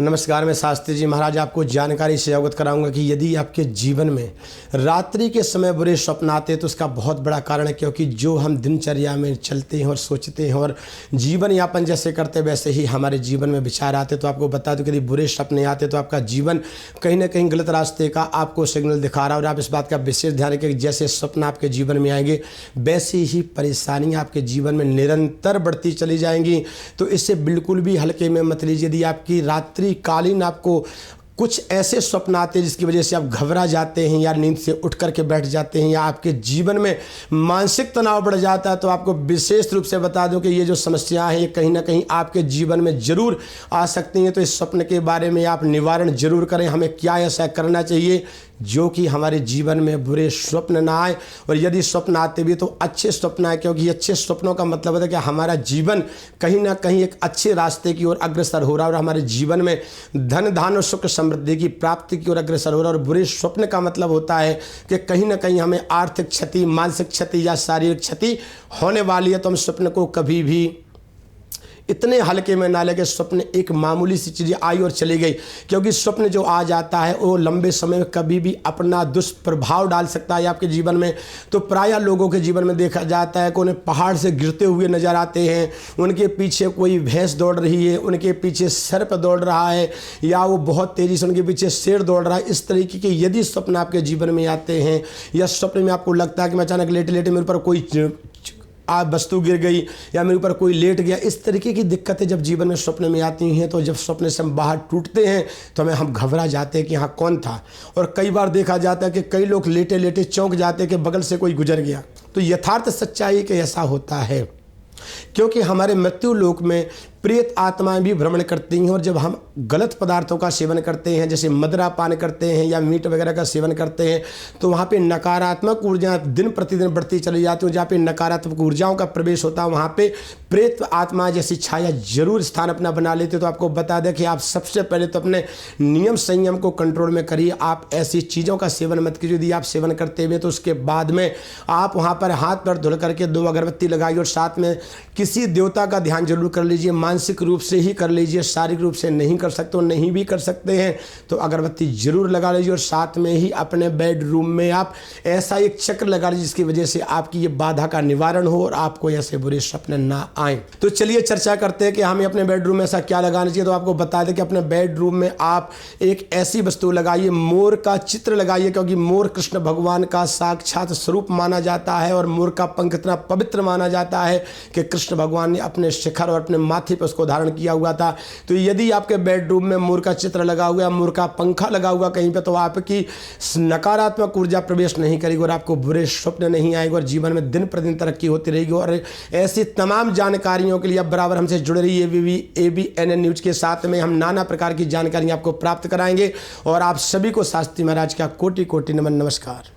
नमस्कार, मैं शास्त्री जी महाराज आपको जानकारी से अवगत कराऊंगा कि यदि आपके जीवन में रात्रि के समय बुरे स्वप्न आते हैं तो उसका बहुत बड़ा कारण है, क्योंकि जो हम दिनचर्या में चलते हैं और सोचते हैं और जीवन यापन जैसे करते हैं वैसे ही हमारे जीवन में विचार आते। तो आपको बता दूं कि यदि बुरे स्वप्न आते तो आपका जीवन कहीं ना कहीं गलत रास्ते का आपको सिग्नल दिखा रहा है। और आप इस बात का विशेष ध्यान रखें कि जैसे स्वप्न आपके जीवन में आएंगे वैसी ही परेशानियाँ आपके जीवन में निरंतर बढ़ती चली जाएंगी। तो इससे बिल्कुल भी हल्के में मत लीजिए। यदि आपकी रात्रि कालीन आपको कुछ ऐसे स्वप्न आते हैं जिसकी वजह से आप घबरा जाते हैं या नींद से उठ करके बैठ जाते हैं या आपके जीवन में मानसिक तनाव बढ़ जाता है, तो आपको विशेष रूप से बता दूं कि ये जो समस्या है ये कहीं ना कहीं आपके जीवन में जरूर आ सकती हैं। तो इस स्वप्न के बारे में आप निवारण जरूर करें। हमें क्या ऐसा करना चाहिए जो कि हमारे जीवन में बुरे स्वप्न ना आए, और यदि स्वप्न आते भी तो अच्छे स्वप्न आए, क्योंकि अच्छे स्वप्नों का मतलब होता है कि हमारा जीवन कहीं ना कहीं एक अच्छे रास्ते की ओर अग्रसर हो रहा है और हमारे जीवन में धन धान और सुख समृद्धि की प्राप्ति की ओर अग्रसर हो रहा है। और बुरे स्वप्न का मतलब होता है कि कहीं ना कहीं हमें आर्थिक क्षति, मानसिक क्षति या शारीरिक क्षति होने वाली है। तो हम स्वप्न को कभी भी इतने हल्के में ना लेके स्वप्न एक मामूली सी चीज़ आई और चली गई, क्योंकि स्वप्न जो आ जाता है वो लंबे समय में कभी भी अपना दुष्प्रभाव डाल सकता है आपके जीवन में। तो प्रायः लोगों के जीवन में देखा जाता है कि उन्हें पहाड़ से गिरते हुए नजर आते हैं, उनके पीछे कोई भैंस दौड़ रही है, उनके पीछे सर्प दौड़ रहा है, या वो बहुत तेज़ी से उनके पीछे शेर दौड़ रहा है। इस तरीके के यदि स्वप्न आपके जीवन में आते हैं या स्वप्न में आपको लगता है कि मैं अचानक लेटे लेटे मेरे ऊपर कोई वस्तु गिर गई या मेरे ऊपर कोई लेट गया, इस तरीके की दिक्कतें जब जीवन में स्वप्न में आती हैं तो जब स्वप्न से हम बाहर टूटते हैं तो हम घबरा जाते हैं कि हाँ कौन था। और कई बार देखा जाता है कि कई लोग लेटे लेटे चौंक जाते हैं कि बगल से कोई गुजर गया। तो यथार्थ सच्चाई कि ऐसा होता है, क्योंकि हमारे मृत्यु लोक में प्रेत आत्माएं भी भ्रमण करती हैं। और जब हम गलत पदार्थों का सेवन करते हैं, जैसे मदिरा पान करते हैं या मीट वगैरह का सेवन करते हैं, तो वहाँ पे नकारात्मक ऊर्जा दिन प्रतिदिन बढ़ती चली जाती है। जहाँ पे नकारात्मक ऊर्जाओं का प्रवेश होता है वहाँ पे प्रेत आत्मा जैसी छाया जरूर स्थान अपना बना लेते। तो आपको बता दें कि आप सबसे पहले तो अपने नियम संयम को कंट्रोल में करिए। आप ऐसी चीज़ों का सेवन मत कीजिए। यदि आप सेवन करते हुए तो उसके बाद में आप वहाँ पर हाथ पैर धुल करके 2 अगरबत्ती लगाइए और साथ में किसी देवता का ध्यान जरूर कर लीजिए। मानसिक रूप से ही कर लीजिए, शारीरिक रूप से नहीं कर सकते और नहीं भी कर सकते हैं तो अगरबत्ती जरूर लगा लीजिए। और साथ में ही अपने बेडरूम में आप ऐसा एक चक्र लगा लीजिए जिसकी वजह से आपकी ये बाधा का निवारण हो और आपको ऐसे बुरे स्वप्न ना आए। तो चलिए चर्चा करते हैं कि हमें अपने बेडरूम में ऐसा क्या लगाना चाहिए। तो आपको बता दें कि अपने बेडरूम में आप एक ऐसी वस्तु लगाइए, मोर का चित्र लगाइए, क्योंकि मोर कृष्ण भगवान का साक्षात स्वरूप माना जाता है और मोर का पंख इतना पवित्र माना जाता है कि कृष्ण भगवान ने अपने शिखर और अपने माथे पर उसको धारण किया हुआ था। तो यदि आपके बेडरूम में मोर का चित्र लगा हुआ है, मोर का पंखा लगा हुआ कहीं पे, तो आपकी नकारात्मक ऊर्जा प्रवेश नहीं करेगी और आपको बुरे स्वप्न नहीं आएंगे और जीवन में दिन प्रतिदिन तरक्की होती रहेगी। और ऐसी तमाम जानकारियों के लिए आप बराबर हमसे जुड़े रहिए। ABN न्यूज के साथ में हम नाना प्रकार की जानकारी आपको प्राप्त कराएंगे। और आप सभी को शास्त्री महाराज का कोटि कोटि नमन, नमस्कार।